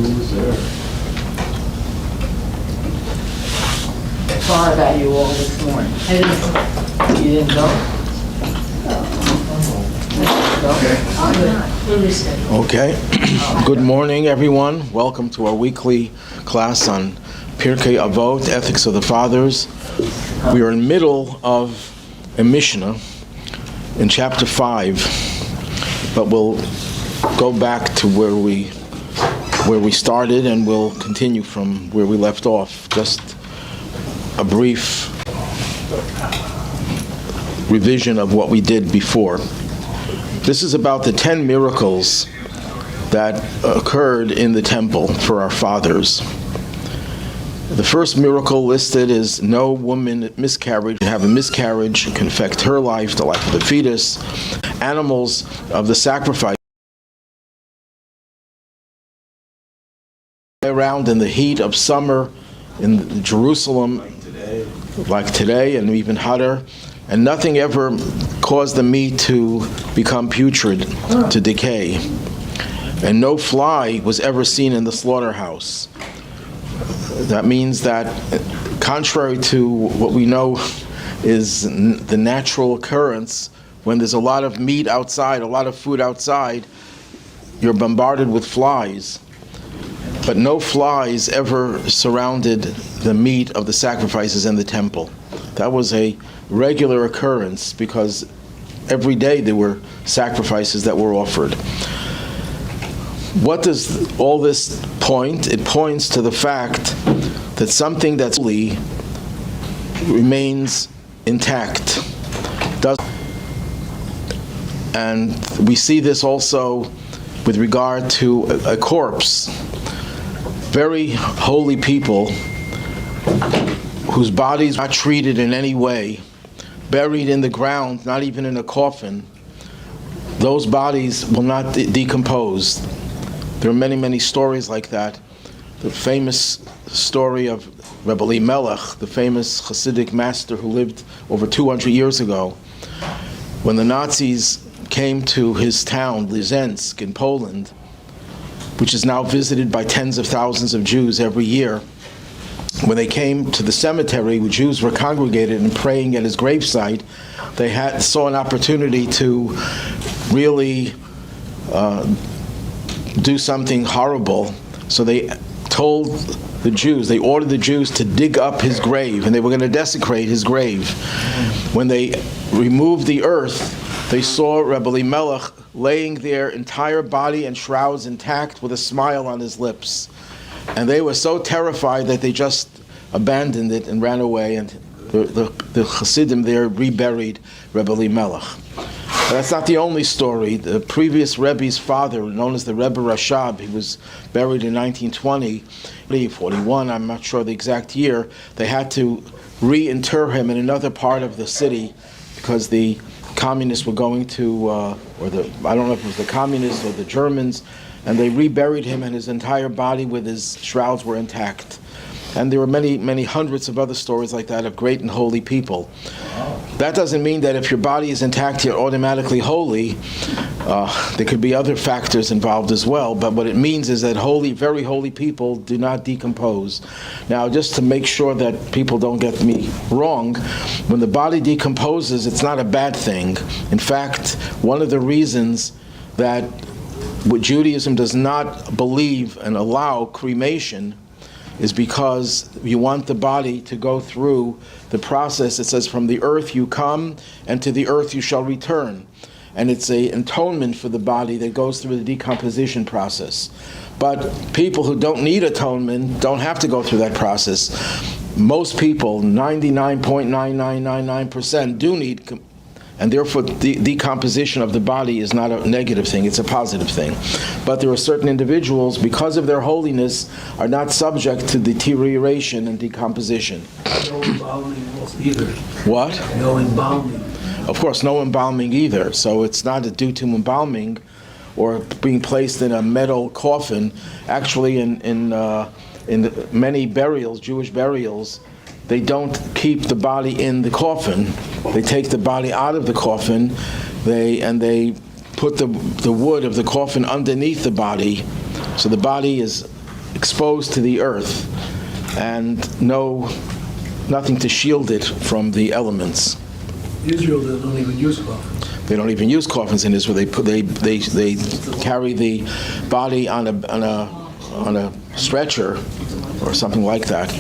Far about you all this morning. You didn't go? Okay. Good morning, everyone. Welcome to our weekly class on Pirkei Avos, Ethics of the Fathers. We are in the middle of a Mishna in chapter 5, but we'll go back to where we started, and we'll continue from where we left off. Just a brief revision of what we did before. This is about the 10 miracles that occurred in the temple for our fathers. The first miracle listed is no woman miscarried can have a miscarriage, can affect her life, the life of the fetus. Animals of the sacrifice around in the heat of summer in Jerusalem, like today, and even hotter, and nothing ever caused the meat to become putrid, to decay. And no fly was ever seen in the slaughterhouse. That means that, contrary to what we know is the natural occurrence, when there's a lot of meat outside, a lot of food outside, you're bombarded with flies. But no flies ever surrounded the meat of the sacrifices in the temple. That was a regular occurrence because every day there were sacrifices that were offered. What does all this point? It points to the fact that something that's holy remains intact. And we see this also with regard to a corpse. Very holy people whose bodies are not treated in any way, buried in the ground, not even in a coffin, those bodies will not decompose. There are many, many stories like that. The famous story of Rabbi Melech, the famous Hasidic master who lived over 200 years ago, when the Nazis came to his town, Lizensk in Poland, which is now visited by tens of thousands of Jews every year. When they came to the cemetery where Jews were congregated and praying at his gravesite, they saw an opportunity to really do something horrible. So they ordered the Jews to dig up his grave, and they were going to desecrate his grave. When they removed the earth, they saw Rabbi Melech laying their entire body and shrouds intact with a smile on his lips. And they were so terrified that they just abandoned it and ran away, and the Hasidim there reburied Rabbi Melech. But that's not the only story. The previous Rebbe's father, known as the Rebbe Rashab, he was buried in 1920, 41, I'm not sure the exact year. They had to reinter him in another part of the city because the communists were going to, I don't know if it was the communists or the Germans, and they reburied him, and his entire body with his shrouds were intact. And there were many, many hundreds of other stories like that of great and holy people. That doesn't mean that if your body is intact, you're automatically holy. There could be other factors involved as well, but what it means is that holy, very holy people do not decompose. Now, just to make sure that people don't get me wrong, when the body decomposes, it's not a bad thing. In fact, one of the reasons that Judaism does not believe and allow cremation is because you want the body to go through the process. It says, from the earth you come, and to the earth you shall return. And it's an atonement for the body that goes through the decomposition process. But people who don't need atonement don't have to go through that process. Most people, 99.9999%, do need, and therefore the decomposition of the body is not a negative thing, it's a positive thing. But there are certain individuals, because of their holiness, are not subject to deterioration and decomposition. No embalming either. What? No embalming. Of course, no embalming either. So it's not due to embalming or being placed in a metal coffin. Actually, in many burials, Jewish burials, they don't keep the body in the coffin. They take the body out of the coffin, they put the wood of the coffin underneath the body, so the body is exposed to the earth, and nothing to shield it from the elements. Israel, they don't even use coffins. They don't even use coffins in Israel. They carry the body on a stretcher or something like that,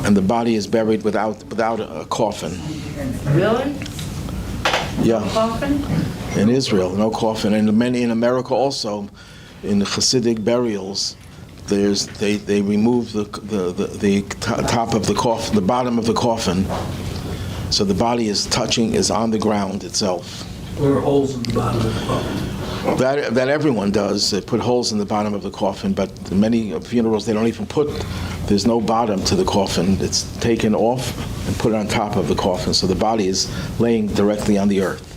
and the body is buried without a coffin. Really? Yeah, Coffin? in Israel, no coffin, and many in America also, in the Hasidic burials, they remove the top of the coffin, the bottom of the coffin, so the body is on the ground itself. Or holes in the bottom of the coffin. That everyone does. They put holes in the bottom of the coffin, but many funerals they don't even there's no bottom to the coffin. It's taken off and put it on top of the coffin, so the body is laying directly on the earth.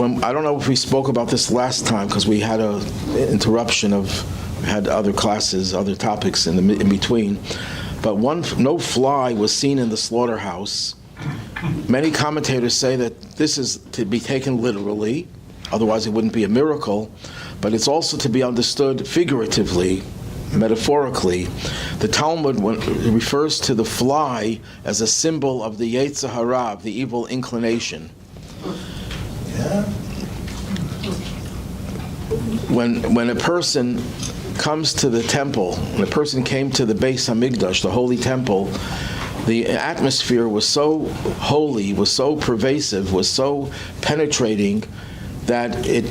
I don't know if we spoke about this last time because we had an interruption we had other classes, other topics in between, but no fly was seen in the slaughterhouse. Many commentators say that this is to be taken literally, otherwise it wouldn't be a miracle, but it's also to be understood figuratively, metaphorically. The Talmud refers to the fly as a symbol of the Yetzer Hara, the evil inclination. When a person comes to the temple, when a person came to the Beis Hamikdash, the holy temple, the atmosphere was so holy, was so pervasive, was so penetrating that it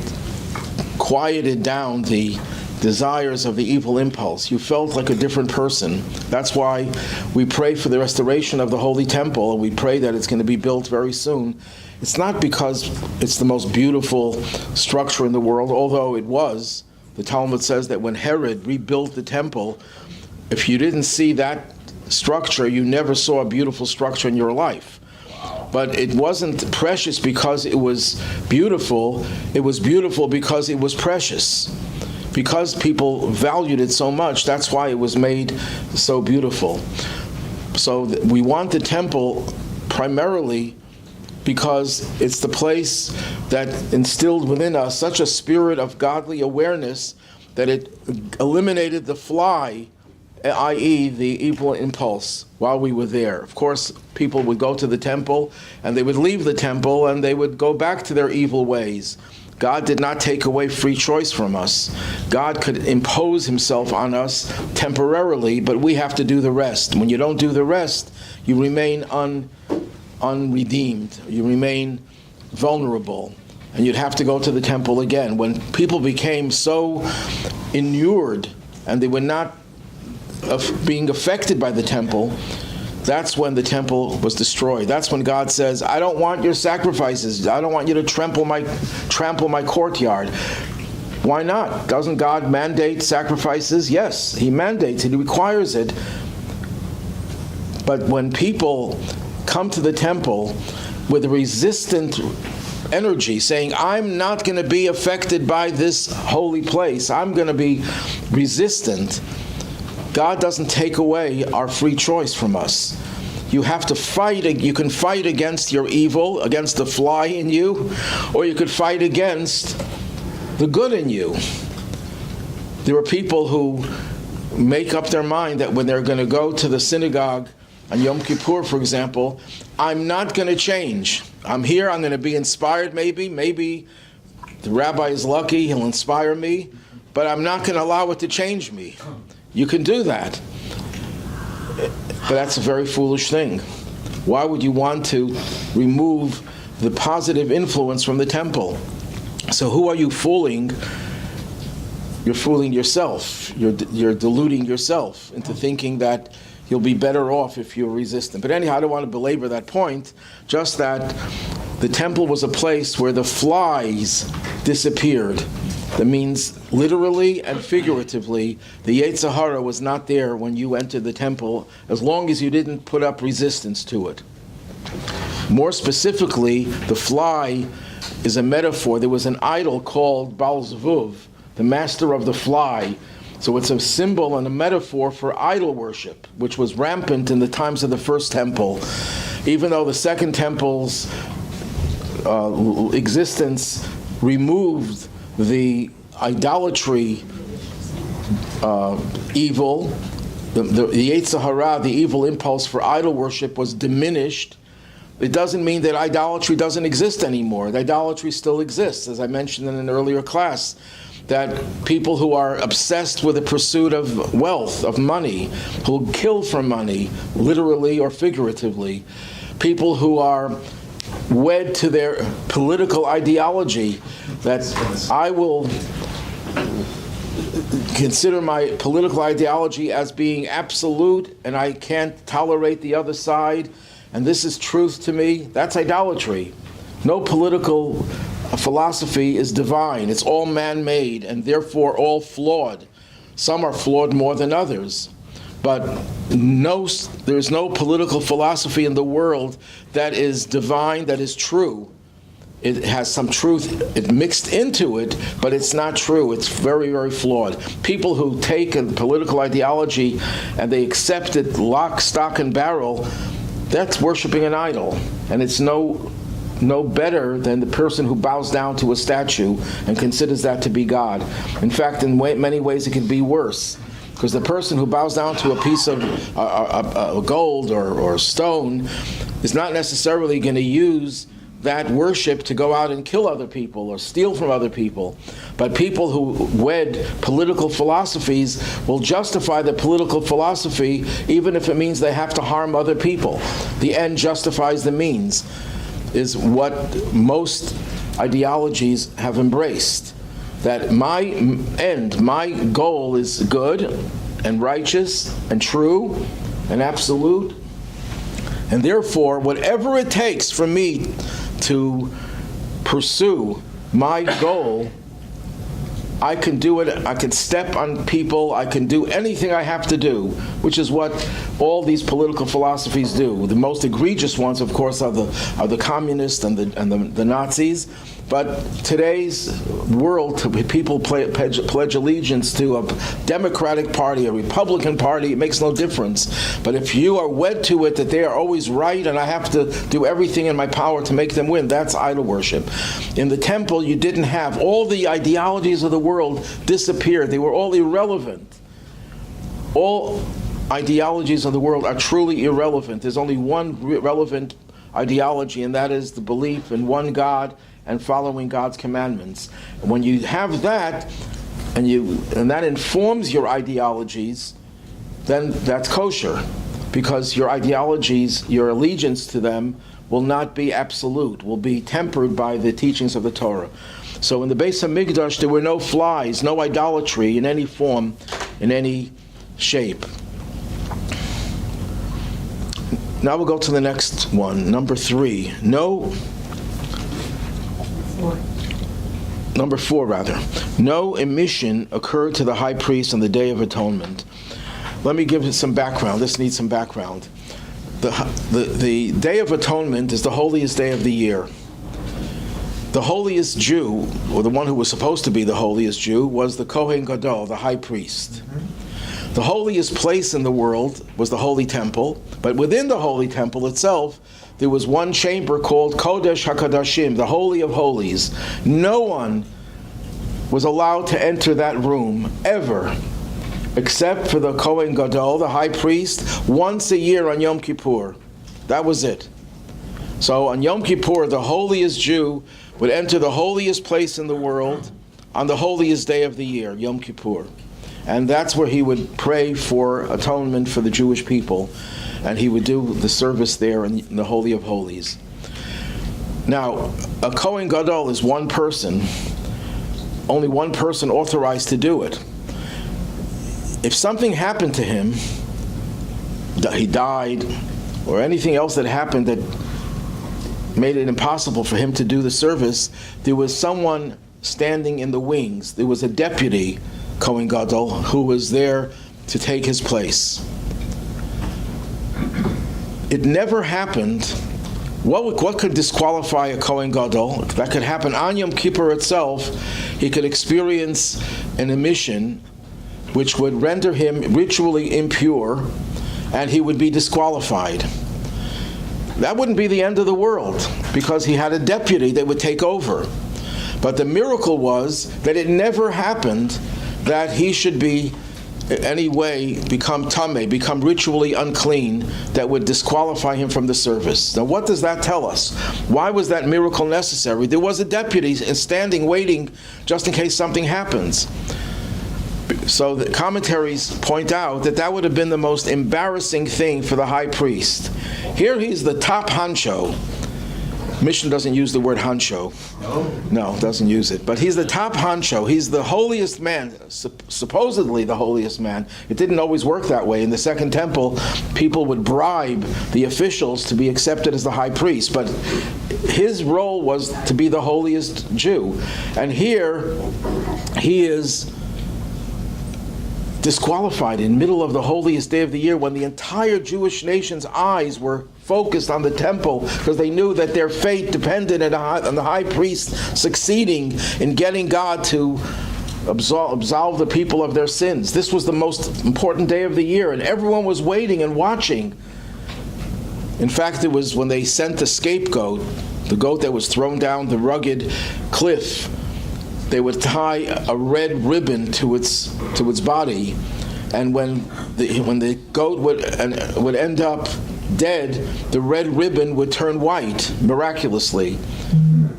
quieted down the desires of the evil impulse. You felt like a different person. That's why we pray for the restoration of the Holy Temple, and we pray that it's going to be built very soon. It's not because it's the most beautiful structure in the world, although it was. The Talmud says that when Herod rebuilt the temple, if you didn't see that structure, you never saw a beautiful structure in your life. But it wasn't precious because it was beautiful. It was beautiful because it was precious. Because people valued it so much, that's why it was made so beautiful. So we want the temple primarily because it's the place that instilled within us such a spirit of godly awareness that it eliminated the fly, i.e. the evil impulse, while we were there. Of course, people would go to the temple and they would leave the temple and they would go back to their evil ways. God did not take away free choice from us. God could impose himself on us temporarily, but we have to do the rest. When you don't do the rest, you remain unredeemed. You remain vulnerable. And you'd have to go to the temple again. When people became so inured and they were not being affected by the temple, that's when the temple was destroyed. That's when God says, I don't want your sacrifices. I don't want you to trample my courtyard. Why not? Doesn't God mandate sacrifices? Yes, he mandates it. He requires it. But when people come to the temple with a resistant energy, saying, I'm not going to be affected by this holy place, I'm going to be resistant, God doesn't take away our free choice from us. You have to fight. You can fight against your evil, against the fly in you, or you could fight against the good in you. There are people who make up their mind that when they're going to go to the synagogue on Yom Kippur, for example, I'm not going to change. I'm here, I'm going to be inspired maybe. Maybe the rabbi is lucky, he'll inspire me, but I'm not going to allow it to change me. You can do that. But that's a very foolish thing. Why would you want to remove the positive influence from the temple? So who are you fooling? You're fooling yourself. You're deluding yourself into thinking that you'll be better off if you're resistant. But anyhow, I don't want to belabor that point, just that the temple was a place where the flies disappeared. That means literally and figuratively, the Yetzer Hara was not there when you entered the temple, as long as you didn't put up resistance to it. More specifically, the fly is a metaphor. There was an idol called Baal Zvuv, the master of the fly. So it's a symbol and a metaphor for idol worship, which was rampant in the times of the first temple. Even though the second temple's existence removed the idolatry evil, the Yetzer Hara, the evil impulse for idol worship was diminished, it doesn't mean that idolatry doesn't exist anymore. Idolatry still exists, as I mentioned in an earlier class, that people who are obsessed with the pursuit of wealth, of money, who kill for money, literally or figuratively, people who are wed to their political ideology, that I will consider my political ideology as being absolute and I can't tolerate the other side, and this is truth to me, that's idolatry. No political philosophy is divine. It's all man-made and therefore all flawed. Some are flawed more than others. But there's no political philosophy in the world that is divine, that is true. It has some truth mixed into it, but it's not true. It's very, very flawed. People who take a political ideology and they accept it lock, stock, and barrel, that's worshiping an idol. And it's no better than the person who bows down to a statue and considers that to be God. In fact, in many ways it can be worse. Because the person who bows down to a piece of gold or stone is not necessarily going to use that worship to go out and kill other people or steal from other people. But people who wed political philosophies will justify the political philosophy even if it means they have to harm other people. The end justifies the means, is what most ideologies have embraced. That my end, my goal is good and righteous and true and absolute, and therefore whatever it takes for me to pursue my goal, I can do it. I can step on people. I can do anything I have to do, which is what all these political philosophies do. The most egregious ones, of course, are the communists and the Nazis. But today's world, people pledge allegiance to a Democratic Party, a Republican Party. It makes no difference. But if you are wed to it that they are always right and I have to do everything in my power to make them win, that's idol worship. In the temple, you didn't have all the ideologies of the world disappeared. They were all irrelevant. All ideologies of the world are truly irrelevant. There's only one relevant ideology, and that is the belief in one God and following God's commandments. And when you have that, and that informs your ideologies, then that's kosher, because your ideologies, your allegiance to them, will not be absolute, will be tempered by the teachings of the Torah. So in the Beis HaMikdash, there were no flies, no idolatry in any form, in any shape. Now we'll go to the next one, number 3. Number 4, rather. No emission occurred to the high priest on the Day of Atonement. Let me give you some background. This needs some background. The Day of Atonement is the holiest day of the year. The holiest Jew, or the one who was supposed to be the holiest Jew, was the Kohen Gadol, the high priest. The holiest place in the world was the Holy Temple, but within the Holy Temple itself, there was one chamber called Kodesh HaKodashim, the Holy of Holies. No one was allowed to enter that room ever, except for the Kohen Gadol, the high priest, once a year on Yom Kippur. That was it. So on Yom Kippur, the holiest Jew would enter the holiest place in the world on the holiest day of the year, Yom Kippur. And that's where he would pray for atonement for the Jewish people. And he would do the service there in the Holy of Holies. Now, a Kohen Gadol is one person, only one person authorized to do it. If something happened to him, he died, or anything else that happened that made it impossible for him to do the service, there was someone standing in the wings. There was a deputy Kohen Gadol who was there to take his place. It never happened. What could disqualify a Kohen Gadol? That could happen on Yom Kippur itself. He could experience an emission which would render him ritually impure, and he would be disqualified. That wouldn't be the end of the world, because he had a deputy that would take over. But the miracle was that it never happened that he should be any way become tameh, become ritually unclean, that would disqualify him from the service. Now what does that tell us? Why was that miracle necessary? There was a deputy standing waiting just in case something happens. So the commentaries point out that that would have been the most embarrassing thing for the high priest. Here he's the top honcho. Mishna doesn't use the word honcho. No, doesn't use it. But he's the top honcho. He's the holiest man, supposedly the holiest man. It didn't always work that way. In the Second Temple, people would bribe the officials to be accepted as the high priest. But his role was to be the holiest Jew. And here, he is disqualified in the middle of the holiest day of the year, when the entire Jewish nation's eyes were focused on the temple, because they knew that their fate depended on the high priest succeeding in getting God to absolve the people of their sins. This was the most important day of the year, and everyone was waiting and watching. In fact, it was when they sent the scapegoat, the goat that was thrown down the rugged cliff, they would tie a red ribbon to its body, and when the goat would end up dead, the red ribbon would turn white miraculously.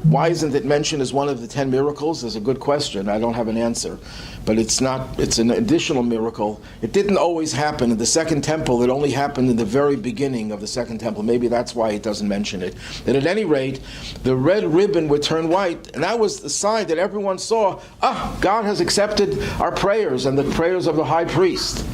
Why isn't it mentioned as one of the 10 miracles? Is a good question. I don't have an answer. But it's not. It's an additional miracle. It didn't always happen in the Second Temple. It only happened in the very beginning of the Second Temple. Maybe that's why it doesn't mention it. But at any rate, the red ribbon would turn white, and that was the sign that everyone saw, God has accepted our prayers and the prayers of the high priest.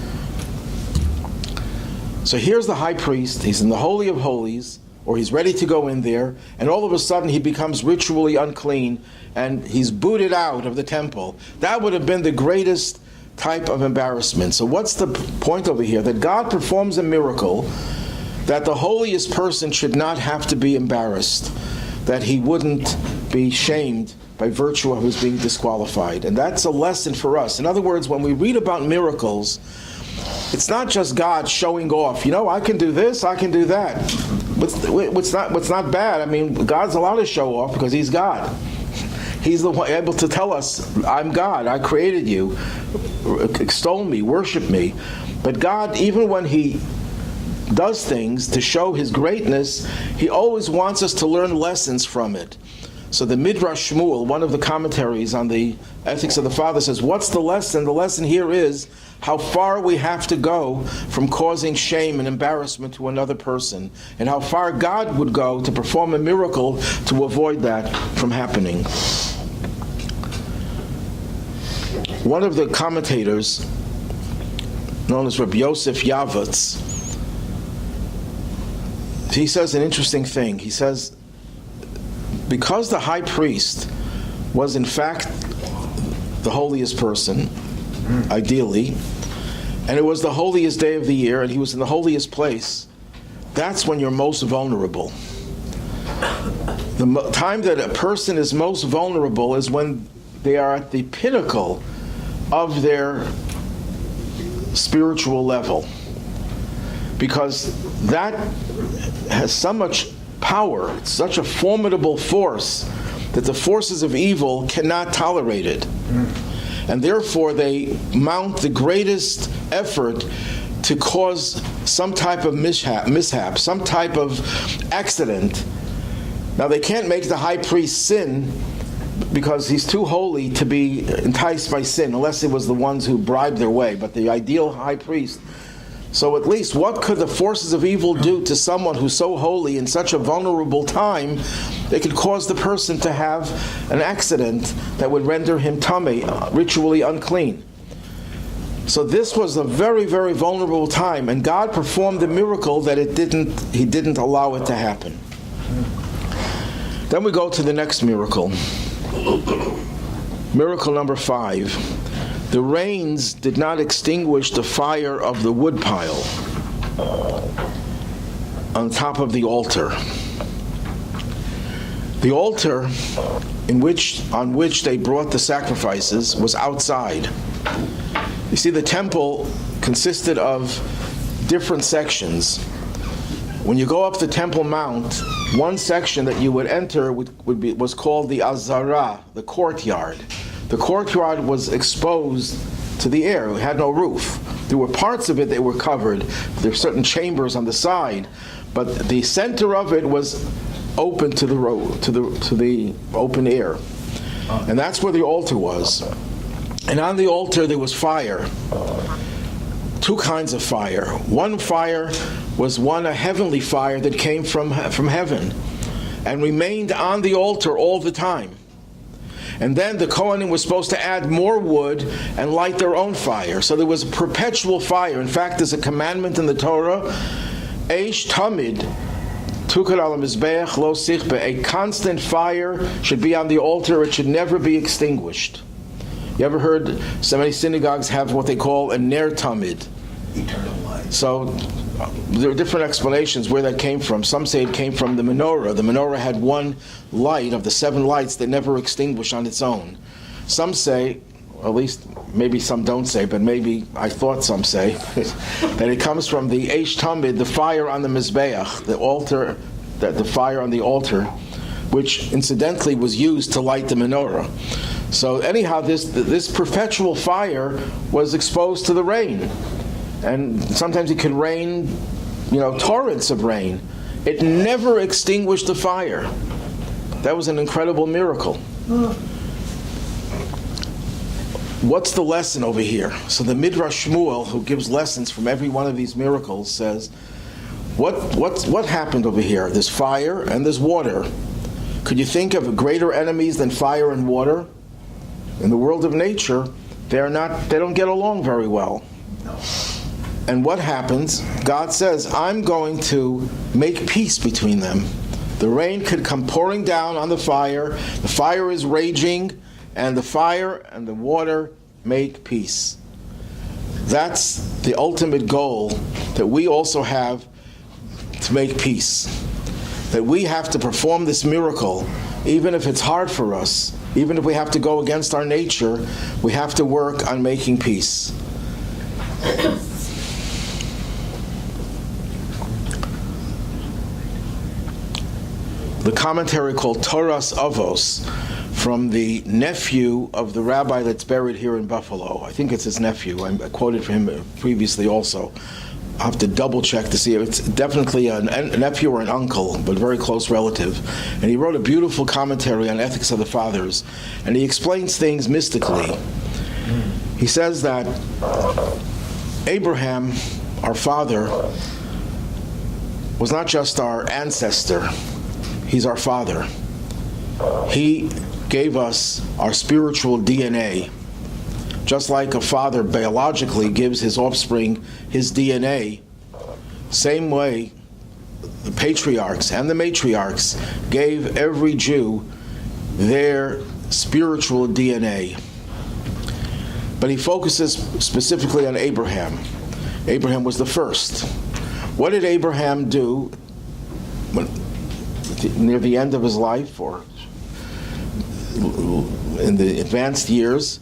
So here's the high priest. He's in the Holy of Holies, or he's ready to go in there, and all of a sudden he becomes ritually unclean, and he's booted out of the temple. That would have been the greatest type of embarrassment. So what's the point over here? That God performs a miracle that the holiest person should not have to be embarrassed, that he wouldn't be shamed by virtue of his being disqualified. And that's a lesson for us. In other words, when we read about miracles, it's not just God showing off, I can do this, I can do that. What's not bad? I mean, God's allowed to show off because he's God. He's the one able to tell us, I'm God, I created you, extol me, worship me. But God, even when he does things to show his greatness, he always wants us to learn lessons from it. So the Midrash Shmuel, one of the commentaries on the Ethics of the Father, says, what's the lesson? The lesson here is how far we have to go from causing shame and embarrassment to another person, and how far God would go to perform a miracle to avoid that from happening. One of the commentators, known as Rabbi Yosef Yavutz, he says an interesting thing. He says, because the high priest was in fact the holiest person, ideally, and it was the holiest day of the year, and he was in the holiest place, that's when you're most vulnerable. The time that a person is most vulnerable is when they are at the pinnacle of their spiritual level, because that has so much power, it's such a formidable force that the forces of evil cannot tolerate it. And therefore they mount the greatest effort to cause some type of mishap, some type of accident. Now they can't make the high priest sin because he's too holy to be enticed by sin, unless it was the ones who bribed their way, but the ideal high priest. So at least what could the forces of evil do to someone who's so holy in such a vulnerable time? They could cause the person to have an accident that would render him tameh, ritually unclean. So this was a very, very vulnerable time, and God performed a miracle that He didn't allow it to happen. Then we go to the next miracle. Miracle number 5. The rains did not extinguish the fire of the woodpile on top of the altar. The altar on which they brought the sacrifices was outside. You see, the temple consisted of different sections. When you go up the Temple Mount, one section that you would enter was called the Azara, the courtyard. The courtyard was exposed to the air. It had no roof. There were parts of it that were covered. There were certain chambers on the side, but the center of it was open to the road, to the open air, and that's where the altar was. And on the altar there was fire. Two kinds of fire. One fire was a heavenly fire that came from heaven and remained on the altar all the time. And then the Kohanim was supposed to add more wood and light their own fire. So there was a perpetual fire. In fact, there's a commandment in the Torah, Eish Tamid, Tukar al Mizbeach Lo Sichbe, a constant fire should be on the altar. It should never be extinguished. You ever heard so many synagogues have what they call a Ner Tamid? Eternal life. So there are different explanations where that came from. Some say it came from the menorah. The menorah had one light of the 7 lights that never extinguished on its own. Some say, or at least maybe some don't say, but maybe I thought some say, that it comes from the Eish Tamid, the fire on the Mizbeach, the altar, the fire on the altar, which incidentally was used to light the menorah. So anyhow, this perpetual fire was exposed to the rain. And sometimes it could rain, torrents of rain. It never extinguished the fire. That was an incredible miracle. What's the lesson over here? So the Midrash Shmuel, who gives lessons from every one of these miracles, says, what happened over here? There's fire and there's water. Could you think of greater enemies than fire and water? In the world of nature, they don't get along very well. No. And what happens? God says, I'm going to make peace between them. The rain could come pouring down on the fire is raging, and the fire and the water make peace. That's the ultimate goal that we also have, to make peace. That we have to perform this miracle, even if it's hard for us, even if we have to go against our nature, we have to work on making peace. The commentary called Toras Avos, from the nephew of the rabbi that's buried here in Buffalo. I think it's his nephew. I quoted from him previously also. I'll have to double check to see if it's definitely a nephew or an uncle, but very close relative. And he wrote a beautiful commentary on ethics of the fathers. And he explains things mystically. He says that Abraham, our father, was not just our ancestor. He's our father. He gave us our spiritual DNA. Just like a father biologically gives his offspring his DNA, same way the patriarchs and the matriarchs gave every Jew their spiritual DNA. But he focuses specifically on Abraham. Abraham was the first. What did Abraham do near the end of his life, or in the advanced years?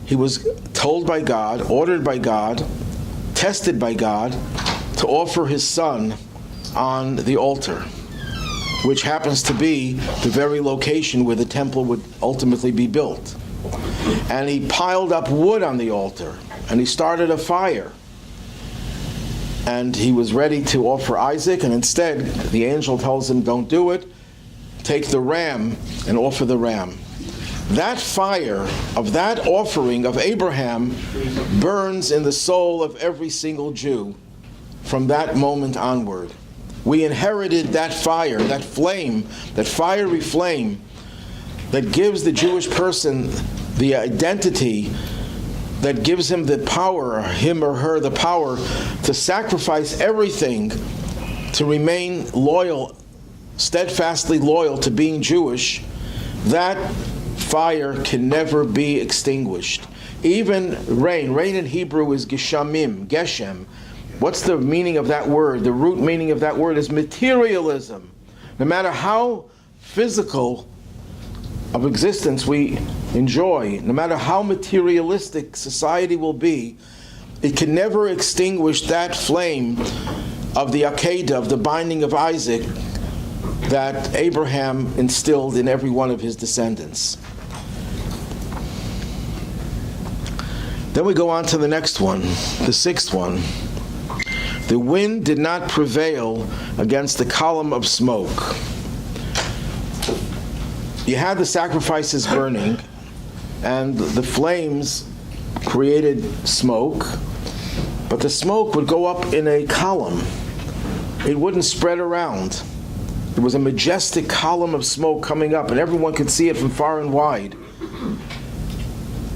He was told by God, ordered by God, tested by God to offer his son on the altar, which happens to be the very location where the temple would ultimately be built. And he piled up wood on the altar, and he started a fire. And he was ready to offer Isaac, and instead the angel tells him, don't do it, take the ram and offer the ram. That fire of that offering of Abraham burns in the soul of every single Jew from that moment onward. We inherited that fire, that flame, that fiery flame that gives the Jewish person the identity, that gives him the power, him or her the power to sacrifice everything to remain loyal, steadfastly loyal to being Jewish. That fire can never be extinguished. Even rain in Hebrew is geshamim, geshem. What's the meaning of that word? The root meaning of that word is materialism. No matter how physical of existence we enjoy, no matter how materialistic society will be, it can never extinguish that flame of the Akedah, of the binding of Isaac, that Abraham instilled in every one of his descendants. Then we go on to the next one, the sixth one. The wind did not prevail against the column of smoke. You had the sacrifices burning, and the flames created smoke, but the smoke would go up in a column. It wouldn't spread around. There was a majestic column of smoke coming up, and everyone could see it from far and wide.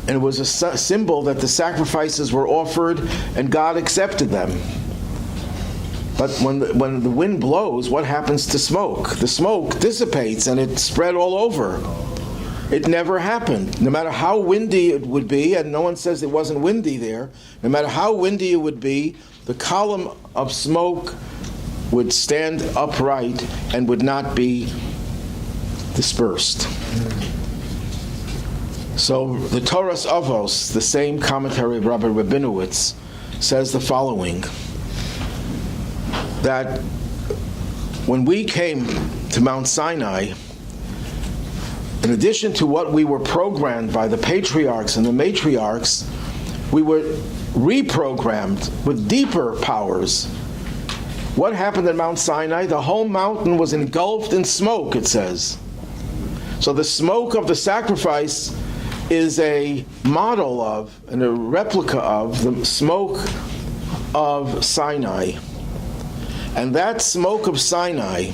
And it was a symbol that the sacrifices were offered and God accepted them. But when the wind blows, what happens to smoke? The smoke dissipates and it spread all over. It never happened. No matter how windy it would be, and no one says it wasn't windy there, no matter how windy it would be, the column of smoke would stand upright and would not be dispersed. So the Torah's Avos, the same commentary of Rabbi Rabinowitz, says the following, that when we came to Mount Sinai, in addition to what we were programmed by the patriarchs and the matriarchs, we were reprogrammed with deeper powers. What happened at Mount Sinai? The whole mountain was engulfed in smoke, it says. So the smoke of the sacrifice is a model of, and a replica of, the smoke of Sinai. And that smoke of Sinai,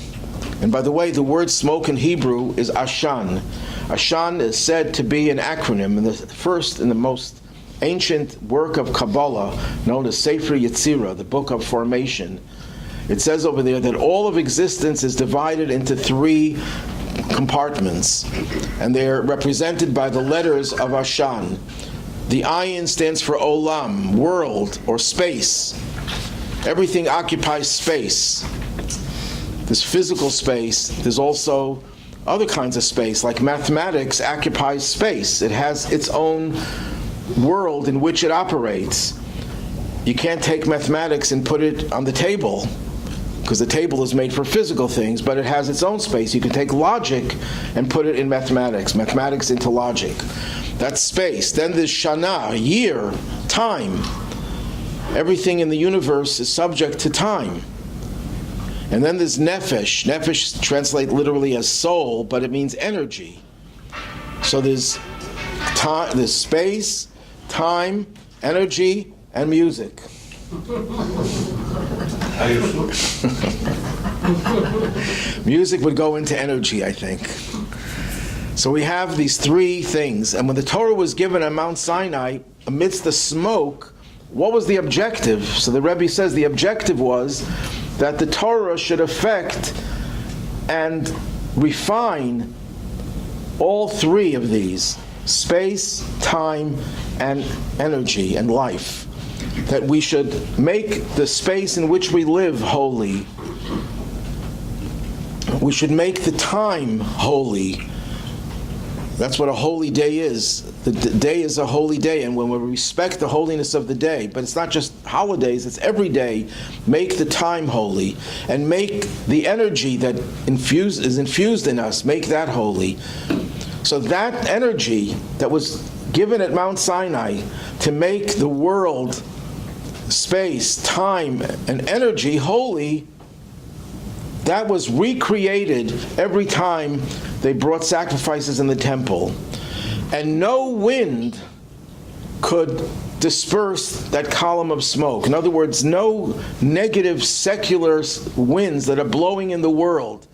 and by the way, the word smoke in Hebrew is Ashan. Ashan is said to be an acronym, and the first and the most ancient work of Kabbalah, known as Sefer Yetzirah, the book of formation. It says over there that all of existence is divided into three compartments, and they're represented by the letters of Ashan. The ayin stands for olam, world, or space. Everything occupies space. There's physical space. There's also other kinds of space, like mathematics occupies space. It has its own world in which it operates. You can't take mathematics and put it on the table, because the table is made for physical things, but it has its own space. You can take logic and put it in mathematics into logic. That's space. Then there's shana, year, time. Everything in the universe is subject to time. And then there's nefesh. Nefesh translates literally as soul, but it means energy. So there's time, there's space, time, energy, and music. Music would go into energy, I think. So we have these three things. And when the Torah was given on Mount Sinai, amidst the smoke, what was the objective? So the Rebbe says the objective was that the Torah should affect and refine all three of these: space, time, and energy, and life. That we should make the space in which we live holy. We should make the time holy. That's what a holy day is. The day is a holy day, and when we respect the holiness of the day, but it's not just holidays, it's every day, make the time holy, and make the energy that is infused in us, make that holy. So that energy that was given at Mount Sinai to make the world, space, time, and energy holy, that was recreated every time they brought sacrifices in the temple. And no wind could disperse that column of smoke. In other words, no negative secular winds that are blowing in the world,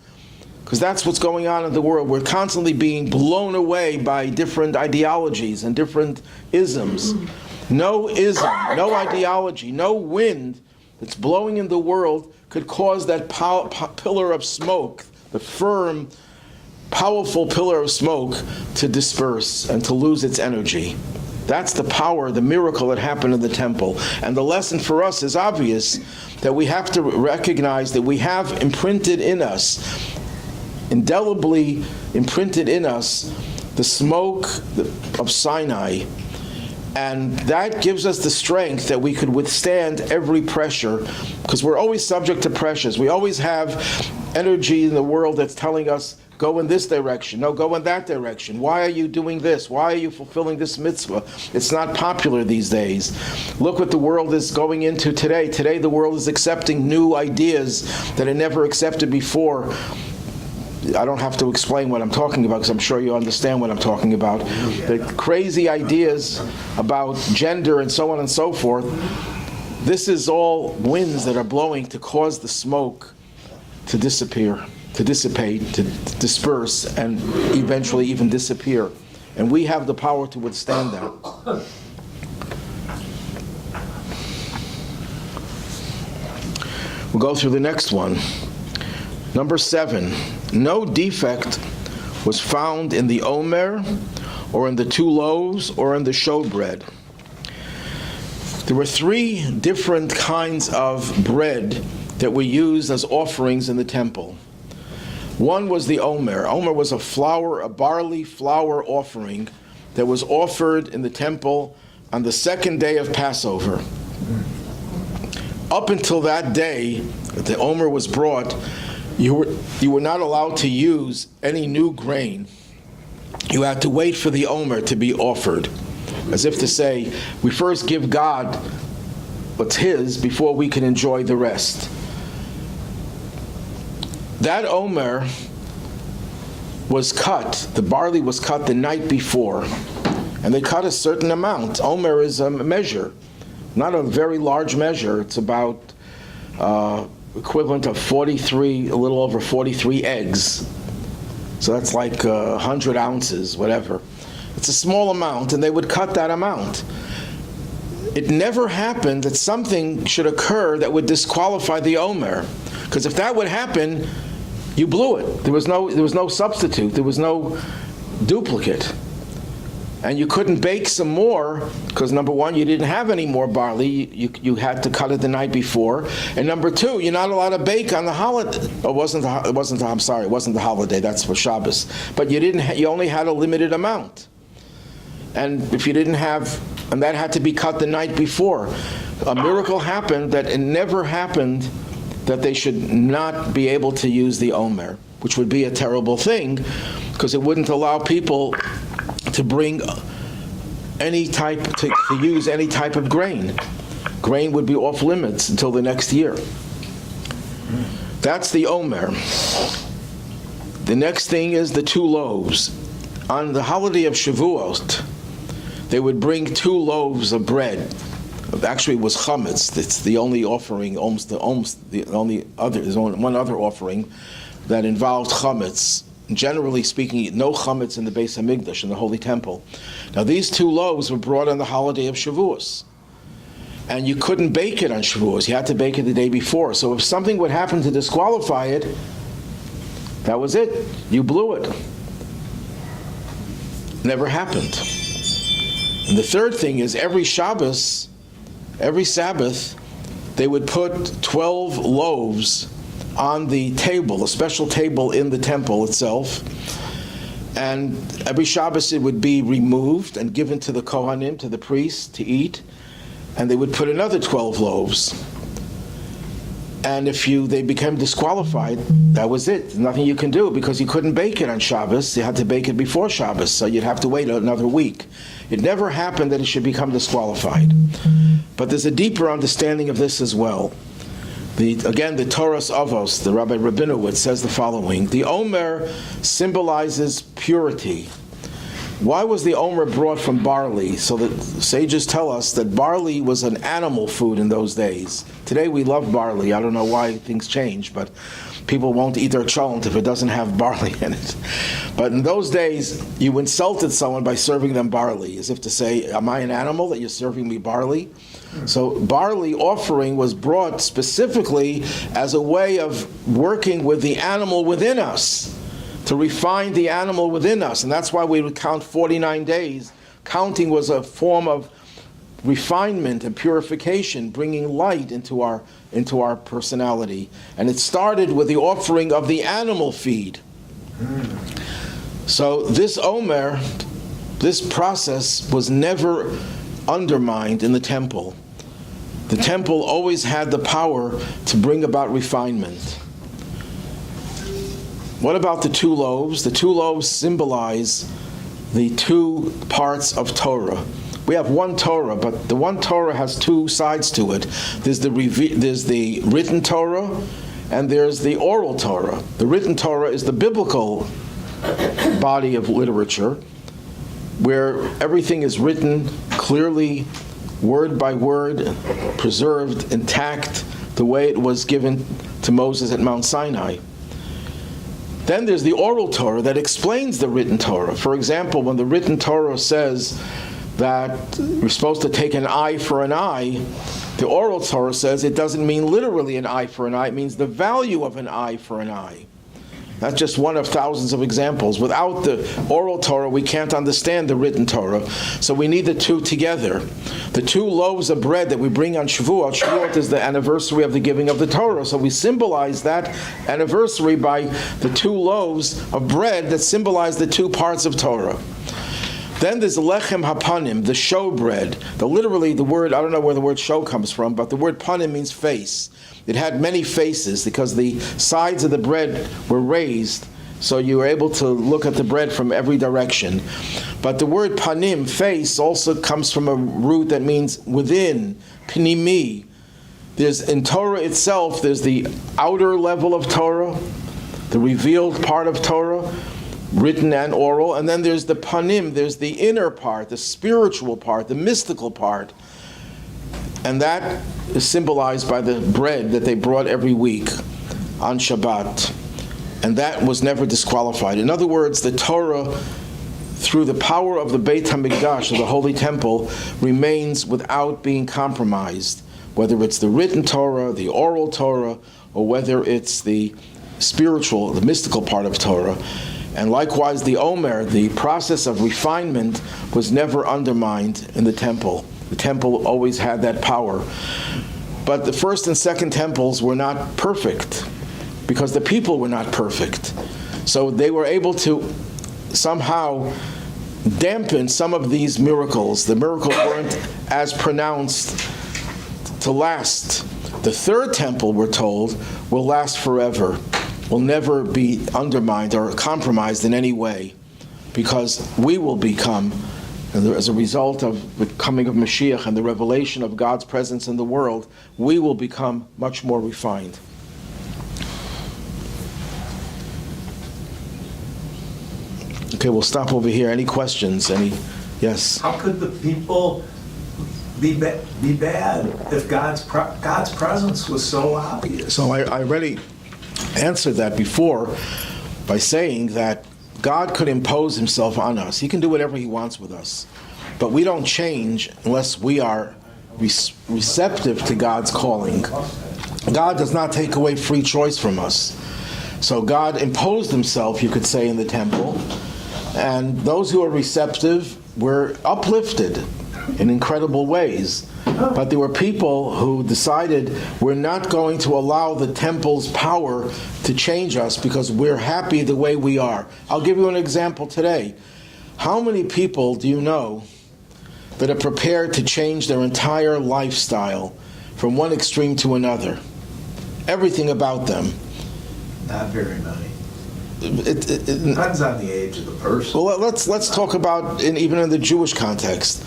because that's what's going on in the world. We're constantly being blown away by different ideologies and different isms. No ism, no ideology, no wind that's blowing in the world could cause that pillar of smoke, the firm, powerful pillar of smoke, to disperse and to lose its energy. That's the power, the miracle that happened in the temple. And the lesson for us is obvious, that we have to recognize that we have imprinted in us, indelibly imprinted in us, the smoke of Sinai. And that gives us the strength that we could withstand every pressure, because we're always subject to pressures. We always have energy in the world that's telling us, Go in this direction. No, go in that direction. Why are you doing this? Why are you fulfilling this mitzvah? It's not popular these days. Look what the world is going into today. Today the world is accepting new ideas that it never accepted before. I don't have to explain what I'm talking about because I'm sure you understand what I'm talking about. The crazy ideas about gender and so on and so forth. This is all winds that are blowing to cause the smoke to disappear, to dissipate, to disperse, and eventually even disappear. And we have the power to withstand that. We'll go through the next one. Number 7, no defect was found in the omer, or in the 2 loaves, or in the showbread. There were 3 different kinds of bread that were used as offerings in the temple. One was the omer. Omer was a barley flour offering that was offered in the temple on the 2nd day of Passover. Up until that day that the omer was brought, you were not allowed to use any new grain. You had to wait for the omer to be offered, as if to say, we first give God what's His before we can enjoy the rest. That omer was cut, the barley was cut the night before, and they cut a certain amount. Omer is a measure, not a very large measure. It's about equivalent of a little over 43 eggs. So that's like 100 ounces, whatever. It's a small amount, and they would cut that amount. It never happened that something should occur that would disqualify the omer, because if that would happen, you blew it. There was no substitute. There was no duplicate. And you couldn't bake some more because, number 1, you didn't have any more barley. You had to cut it the night before. And number 2, you're not allowed to bake on the holiday. It wasn't the holiday. That's for Shabbos. But you only had a limited amount. And if you didn't have, and that had to be cut the night before. A miracle happened that it never happened that they should not be able to use the omer, which would be a terrible thing because it wouldn't allow people to bring to use any type of grain. Grain would be off limits until the next year. That's the omer. The next thing is the 2 loaves. On the holiday of Shavuot, they would bring 2 loaves of bread. Actually, it was chametz. It's the only offering, there's only one other offering that involved chametz. Generally speaking, no chametz in the Beis Hamikdash, in the Holy Temple. Now, these 2 loaves were brought on the holiday of Shavuos. And you couldn't bake it on Shavuos. You had to bake it the day before. So if something would happen to disqualify it, that was it. You blew it. Never happened. And the third thing is every Shabbos, every Sabbath, they would put 12 loaves on the table, a special table in the temple itself. And every Shabbos it would be removed and given to the Kohanim, to the priests, to eat. And they would put another 12 loaves. And if they became disqualified, that was it. There's nothing you can do because you couldn't bake it on Shabbos. You had to bake it before Shabbos, so you'd have to wait another week. It never happened that it should become disqualified. But there's a deeper understanding of this as well. The Pirkei Avos, the Rabbi Rabinowitz says the following: the omer symbolizes purity. Why was the omer brought from barley? So the sages tell us that barley was an animal food in those days. Today we love barley. I don't know why things change, but people won't eat their cholent if it doesn't have barley in it. But in those days, you insulted someone by serving them barley, as if to say, am I an animal that you're serving me barley? So barley offering was brought specifically as a way of working with the animal within us, to refine the animal within us. And that's why we would count 49 days. Counting was a form of refinement and purification, bringing light into our personality. And it started with the offering of the animal feed. So this omer, this process was never undermined in the temple. The temple always had the power to bring about refinement. What about the 2 loaves? The 2 loaves symbolize the 2 parts of Torah. We have one Torah, but the one Torah has 2 sides to it. There's the written Torah, and there's the oral Torah. The written Torah is the biblical body of literature, where everything is written clearly, word by word, preserved, intact, the way it was given to Moses at Mount Sinai. Then there's the oral Torah that explains the written Torah. For example, when the written Torah says that we're supposed to take an eye for an eye, the oral Torah says it doesn't mean literally an eye for an eye, it means the value of an eye for an eye. That's just one of thousands of examples. Without the oral Torah, we can't understand the written Torah. So we need the 2 together. The 2 loaves of bread that we bring on Shavuot. Shavuot is the anniversary of the giving of the Torah. So we symbolize that anniversary by the 2 loaves of bread that symbolize the 2 parts of Torah. Then there's lechem hapanim, the show bread. Literally the word, I don't know where the word show comes from, but the word panim means face. It had many faces because the sides of the bread were raised, so you were able to look at the bread from every direction. But the word panim, face, also comes from a root that means within, pnimi. In Torah itself, there's the outer level of Torah, the revealed part of Torah, written and oral, and then there's the panim, there's the inner part, the spiritual part, the mystical part. And that is symbolized by the bread that they brought every week on Shabbat. And that was never disqualified. In other words, the Torah, through the power of the Beit HaMikdash, of the Holy Temple, remains without being compromised. Whether it's the written Torah, the oral Torah, or whether it's the spiritual, the mystical part of Torah. And likewise, the Omer, the process of refinement, was never undermined in the temple. The temple always had that power. But the first and second temples were not perfect because the people were not perfect. So they were able to somehow dampen some of these miracles. The miracles weren't as pronounced to last. The third temple, we're told, will last forever, will never be undermined or compromised in any way, because we will become, as a result of the coming of Mashiach and the revelation of God's presence in the world, we will become much more refined. Okay, we'll stop over here. Any questions? Yes? How could the people be bad if God's presence was so obvious? So I already answered that before by saying that God could impose himself on us. He can do whatever he wants with us. But we don't change unless we are receptive to God's calling. God does not take away free choice from us. So God imposed himself, you could say, in the temple. And those who are receptive were uplifted in incredible ways. But there were people who decided we're not going to allow the temple's power to change us because we're happy the way we are. I'll give you an example today. How many people do you know that are prepared to change their entire lifestyle from one extreme to another? Everything about them. Not very many. It depends on the age of the person. Well, let's talk about even in the Jewish context.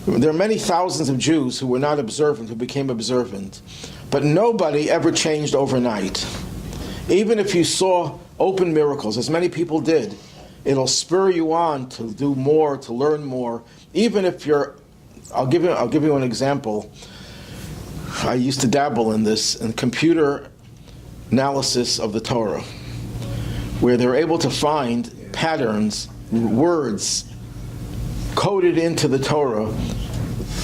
There are many thousands of Jews who were not observant, who became observant. But nobody ever changed overnight. Even if you saw open miracles, as many people did, it'll spur you on to do more, to learn more. Even if I'll give you an example. I used to dabble in this, in computer analysis of the Torah, where they're able to find patterns, words, coded into the Torah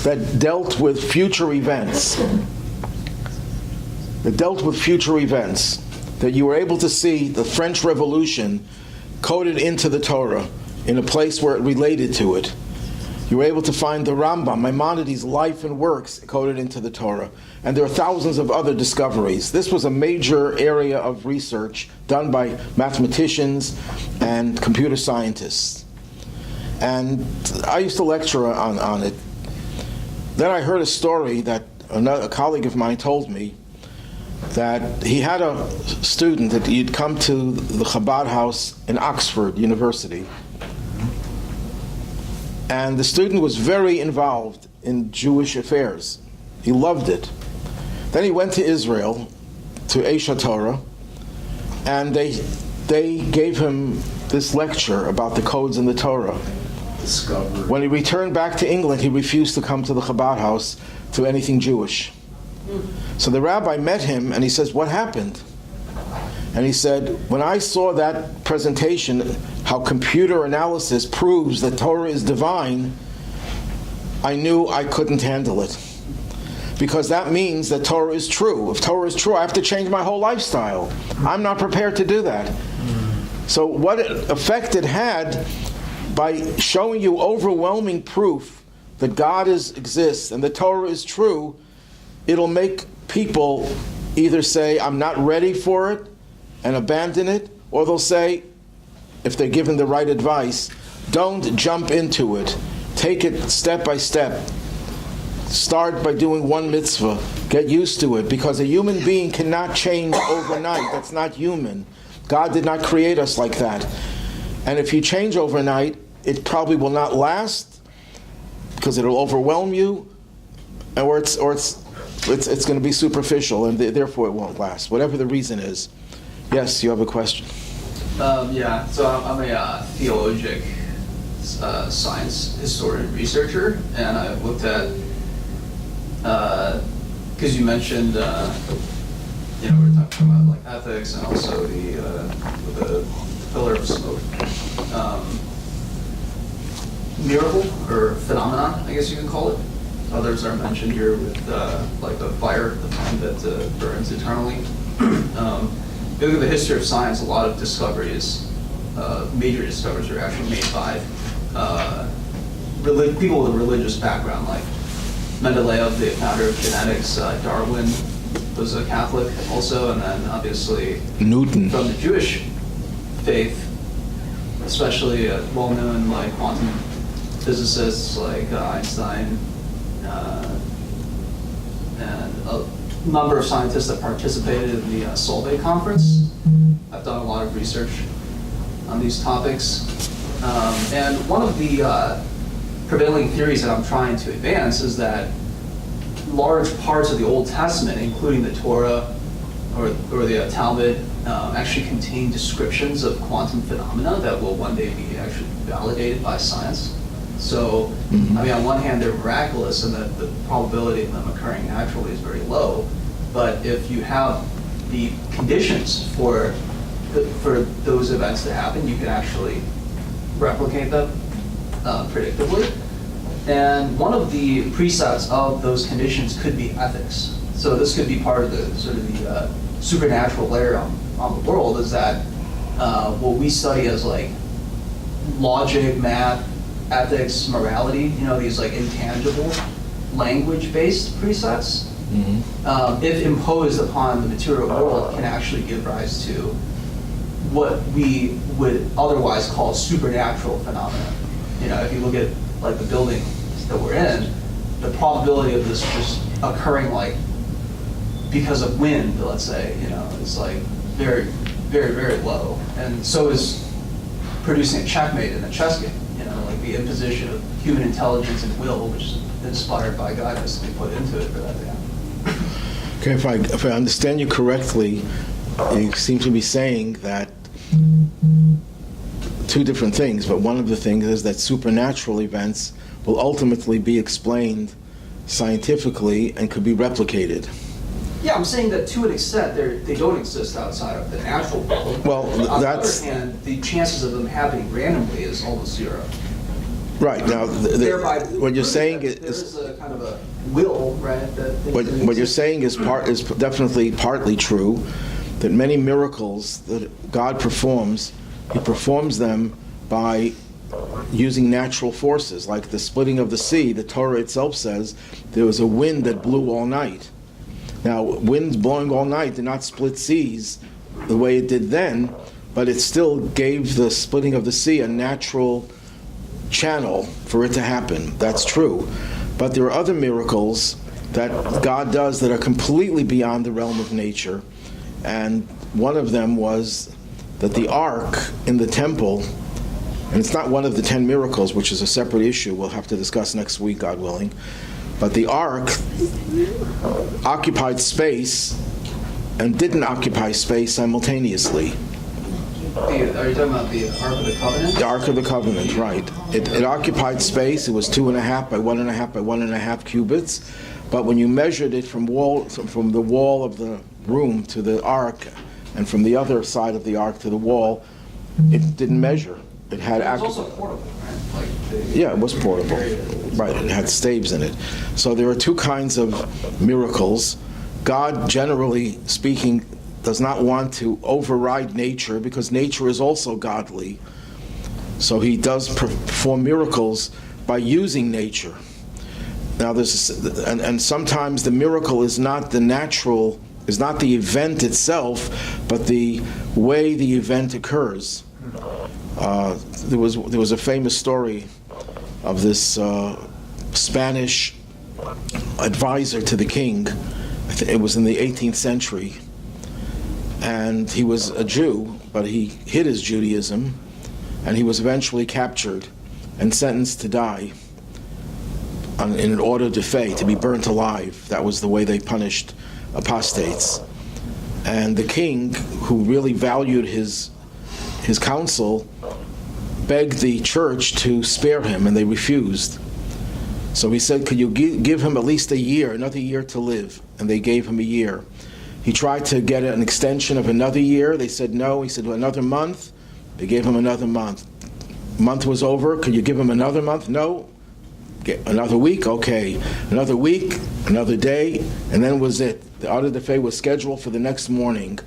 that dealt with future events. That you were able to see the French Revolution coded into the Torah in a place where it related to it. You were able to find the Rambam, Maimonides' life and works coded into the Torah. And there are thousands of other discoveries. This was a major area of research done by mathematicians and computer scientists. And I used to lecture on it. Then I heard a story that a colleague of mine told me that he had a student that he'd come to the Chabad house in Oxford University, and the student was very involved in Jewish affairs. He loved it. Then he went to Israel, to Eish Torah, and they gave him this lecture about the codes in the Torah. Discovered. When he returned back to England, he refused to come to the Chabad house to anything Jewish. So the rabbi met him and he says, "What happened?" And he said, "When I saw that presentation, how computer analysis proves that Torah is divine, I knew I couldn't handle it. Because that means that Torah is true. If Torah is true, I have to change my whole lifestyle. I'm not prepared to do that." So what effect it had by showing you overwhelming proof that God exists and the Torah is true, it'll make people either say, "I'm not ready for it," and abandon it, or they'll say, if they're given the right advice, don't jump into it. Take it step by step. Start by doing one mitzvah. Get used to it, because a human being cannot change overnight. That's not human. God did not create us like that. And if you change overnight, it probably will not last, because it'll overwhelm you, or it's going to be superficial, and therefore it won't last. Whatever the reason is. Yes, you have a question. Yeah, so I'm a theologic science historian researcher, and I've looked at, because you mentioned, we're talking about like ethics and also the pillar of smoke. Miracle or phenomenon, I guess you can call it. Others are mentioned here with like the fire, the flame that burns eternally. If you look at the history of science, a lot of discoveries, major discoveries, are actually made by people with a religious background, like Mendeleev, the founder of genetics. Darwin was a Catholic also, and then obviously Newton. From the Jewish faith, especially well-known like quantum physicists like Einstein, and a number of scientists that participated in the Solvay conference. I've done a lot of research on these topics. And one of the prevailing theories that I'm trying to advance is that large parts of the Old Testament, including the Torah or the Talmud, actually contain descriptions of quantum phenomena that will one day be actually validated by science. So, I mean, on one hand, they're miraculous, and that the probability of them occurring naturally is very low. But if you have the conditions for those events to happen, you can actually replicate them predictably. And one of the precepts of those conditions could be ethics. So this could be part of the sort of the supernatural layer on the world, is that what we study as like logic, math, ethics, morality, these like intangible language-based precepts, if imposed upon the material world, can actually give rise to what we would otherwise call supernatural phenomena. If you look at like the building that we're in, the probability of this just occurring like because of wind, let's say, is like very, very, very low. And so is producing a checkmate in a chess game. Like the imposition of human intelligence and will, which is inspired by God, has to be put into it for that to happen. Okay, if I understand you correctly, you seem to be saying that two different things, but one of the things is that supernatural events will ultimately be explained scientifically and could be replicated. Yeah, I'm saying that to an extent they don't exist outside of the natural world. Well, on that's... the other hand, the chances of them happening randomly is almost zero. Right, now, Thereby, what you're saying is... There is a kind of a will, right? That what you're saying is definitely partly true, that many miracles that God performs, He performs them by using natural forces, like the splitting of the sea. The Torah itself says there was a wind that blew all night. Now, winds blowing all night did not split seas the way it did then, but it still gave the splitting of the sea a natural channel for it to happen. That's true. But there are other miracles that God does that are completely beyond the realm of nature. And one of them was that the ark in the temple, and it's not one of the 10 miracles, which is a separate issue we'll have to discuss next week, God willing, but the ark occupied space and didn't occupy space simultaneously. Are you talking about the Ark of the Covenant? The Ark of the Covenant, right. It occupied space. It was 2.5 by 1.5 by 1.5 cubits. But when you measured it from the wall of the room to the Ark, and from the other side of the Ark to the wall, it didn't measure. It had It was also portable, right? Yeah, it was portable. Right, it had staves in it. So there are two kinds of miracles. God, generally speaking, does not want to override nature because nature is also godly. So he does perform miracles by using nature. Now, and sometimes the miracle is not the natural, is not the event itself, but the way the event occurs. There was a famous story of this Spanish advisor to the king. It was in the 18th century. And he was a Jew, but he hid his Judaism, and he was eventually captured and sentenced to die in an order de fe, to be burnt alive. That was the way they punished apostates. And the king, who really valued his counsel, begged the church to spare him, and they refused. So he said, could you give him at least a year, another year to live? And they gave him a year. He tried to get an extension of another year. They said no. He said, well, another month. They gave him another month. Month was over. Could you give him another month? No. Another week? Okay. Another week, another day, and then was it. The Order de Fe was scheduled for the next morning.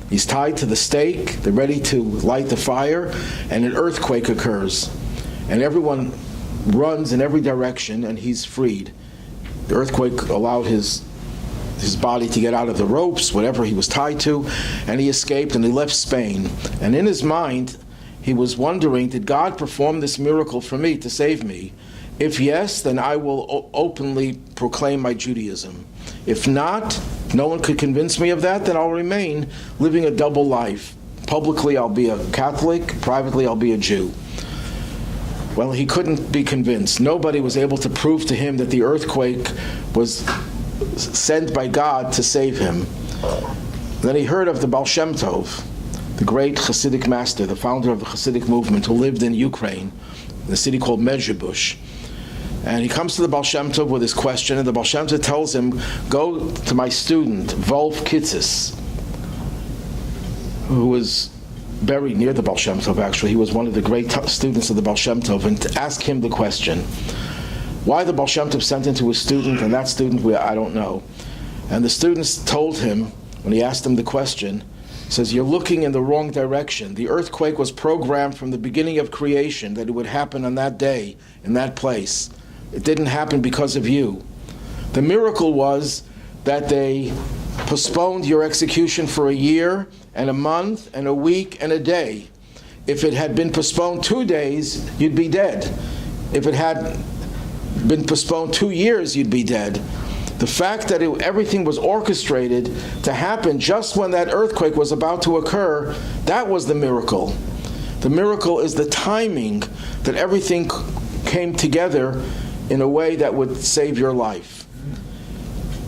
He's tied to the stake. They're ready to light the fire, and an earthquake occurs. And everyone runs in every direction, and he's freed. The earthquake allowed his body to get out of the ropes, whatever he was tied to, and he escaped and he left Spain. And in his mind, he was wondering, did God perform this miracle for me to save me? If yes, then I will openly proclaim my Judaism. If not, no one could convince me of that, then I'll remain living a double life. Publicly, I'll be a Catholic. Privately, I'll be a Jew. Well, he couldn't be convinced. Nobody was able to prove to him that the earthquake was sent by God to save him. Then he heard of the Baal Shem Tov, the great Hasidic master, the founder of the Hasidic movement, who lived in Ukraine, in a city called Medjugorje. And he comes to the Baal Shem Tov with his question, and the Baal Shem Tov tells him, go to my student, Wolf Kitzis, who was buried near the Baal Shem Tov, actually. He was one of the great students of the Baal Shem Tov, and to ask him the question. Why the Baal Shem Tov sent him to his student, and that student, I don't know. And the students told him, when he asked him the question, says, you're looking in the wrong direction. The earthquake was programmed from the beginning of creation that it would happen on that day, in that place. It didn't happen because of you. The miracle was that they postponed your execution for a year, and a month, and a week, and a day. If it had been postponed 2 days, you'd be dead. If it had been postponed 2 years, you'd be dead. The fact that everything was orchestrated to happen just when that earthquake was about to occur, that was the miracle. The miracle is the timing that everything came together in a way that would save your life.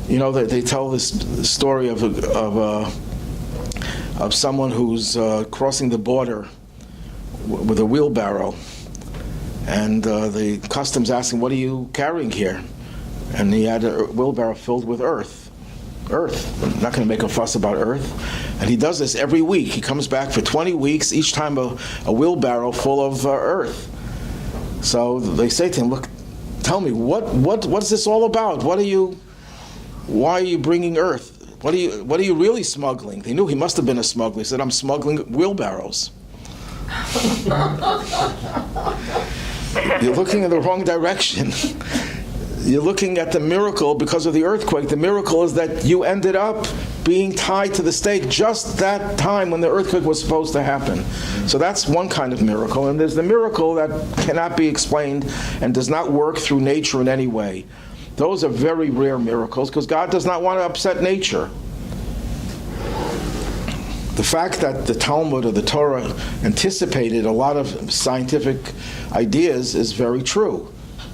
You know, they tell this story of someone who's crossing the border with a wheelbarrow, and the customs asked him, what are you carrying here? And he had a wheelbarrow filled with earth. I'm not going to make a fuss about earth. And he does this every week. He comes back for 20 weeks, each time a wheelbarrow full of earth. So they say to him, look, tell me, what's this all about? Why are you bringing earth? What are you really smuggling? They knew he must have been a smuggler. He said, I'm smuggling wheelbarrows. You're looking in the wrong direction. You're looking at the miracle because of the earthquake. The miracle is that you ended up being tied to the stake just that time when the earthquake was supposed to happen. So that's one kind of miracle. And there's the miracle that cannot be explained and does not work through nature in any way. Those are very rare miracles because God does not want to upset nature. The fact that the Talmud or the Torah anticipated a lot of scientific ideas is very true,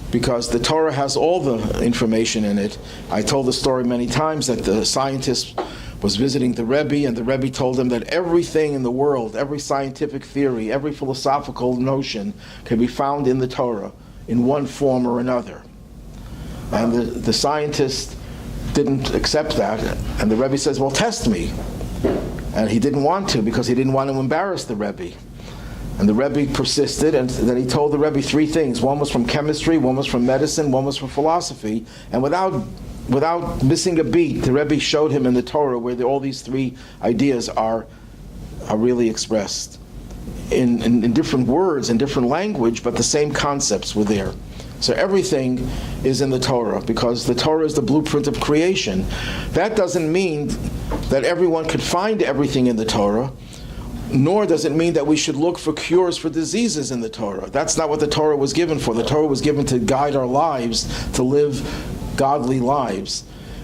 because the Torah has all the information in it. I told the story many times that the scientist was visiting the Rabbi, and the Rabbi told him that everything in the world, every scientific theory, every philosophical notion can be found in the Torah in one form or another. And the scientist didn't accept that, and the Rebbe says, well, test me. And he didn't want to, because he didn't want to embarrass the Rebbe. And the Rebbe persisted, and then he told the Rebbe three things. One was from chemistry, one was from medicine, one was from philosophy. And without missing a beat, the Rebbe showed him in the Torah where all these three ideas are really expressed in different words, in different language, but the same concepts were there. So everything is in the Torah, because the Torah is the blueprint of creation. That doesn't mean that everyone could find everything in the Torah, nor does it mean that we should look for cures for diseases in the Torah. That's not what the Torah was given for. The Torah was given to guide our lives, to live godly lives.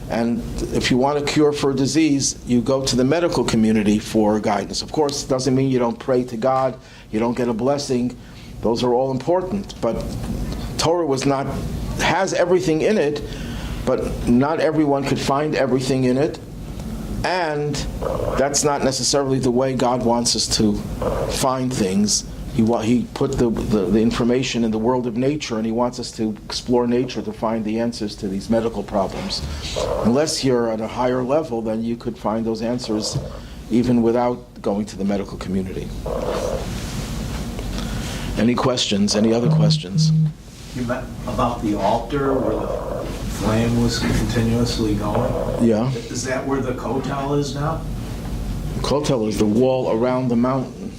And if you want a cure for a disease, you go to the medical community for guidance. Of course, it doesn't mean you don't pray to God, you don't get a blessing. Those are all important, but Torah has everything in it, but not everyone could find everything in it, and that's not necessarily the way God wants us to find things. He put the information in the world of nature, and he wants us to explore nature to find the answers to these medical problems. Unless you're at a higher level, then you could find those answers even without going to the medical community. Any questions? Any other questions? You meant about the altar where the flame was continuously going? Yeah. Is that where the kotel is now? Kotel is the wall around the mountain.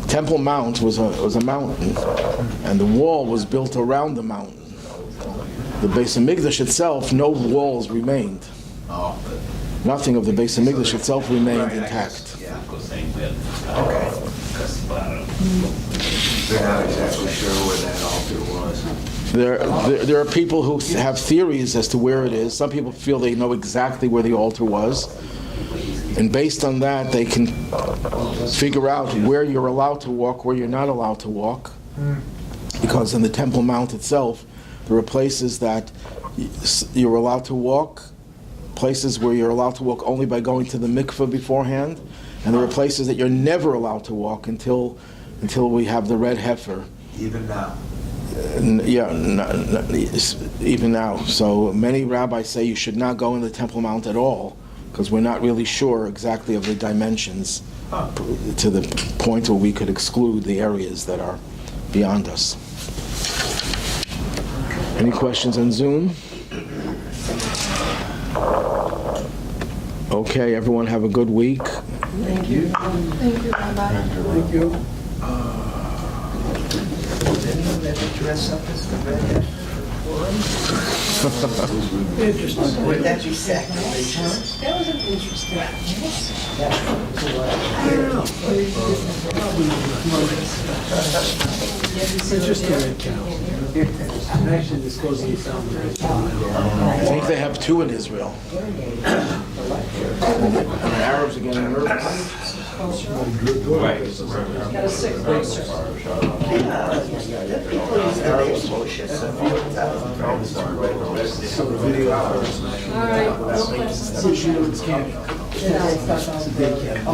Temple Mount was a mountain, and the wall was built around the mountain. The Beis HaMikdash itself, no walls remained. Oh, Nothing of the Beis HaMikdash itself remained right, I intact. guess, yeah. Okay. They're not exactly sure where that altar was. There are people who have theories as to where it is. Some people feel they know exactly where the altar was, and based on that, they can figure out where you're allowed to walk, where you're not allowed to walk. Because in the Temple Mount itself, there are places that you're allowed to walk, places where you're allowed to walk only by going to the mikveh beforehand, and there are places that you're never allowed to walk until we have the red heifer. Even now? Even now. So many rabbis say you should not go in the Temple Mount at all, because we're not really sure exactly of the dimensions to the point where we could exclude the areas that are beyond us. Any questions on Zoom? Okay, everyone have a good week. Thank you. Thank you, Rabbi. Thank you. Dress up as the red Interesting. Would that be sacrilegious? That was an interesting. It's just a red cow. Actually, this goes in the sound. I think they have two in Israel. And the Arabs are getting nervous. Gotta sit closer. All right. It's camping. It's a big camping.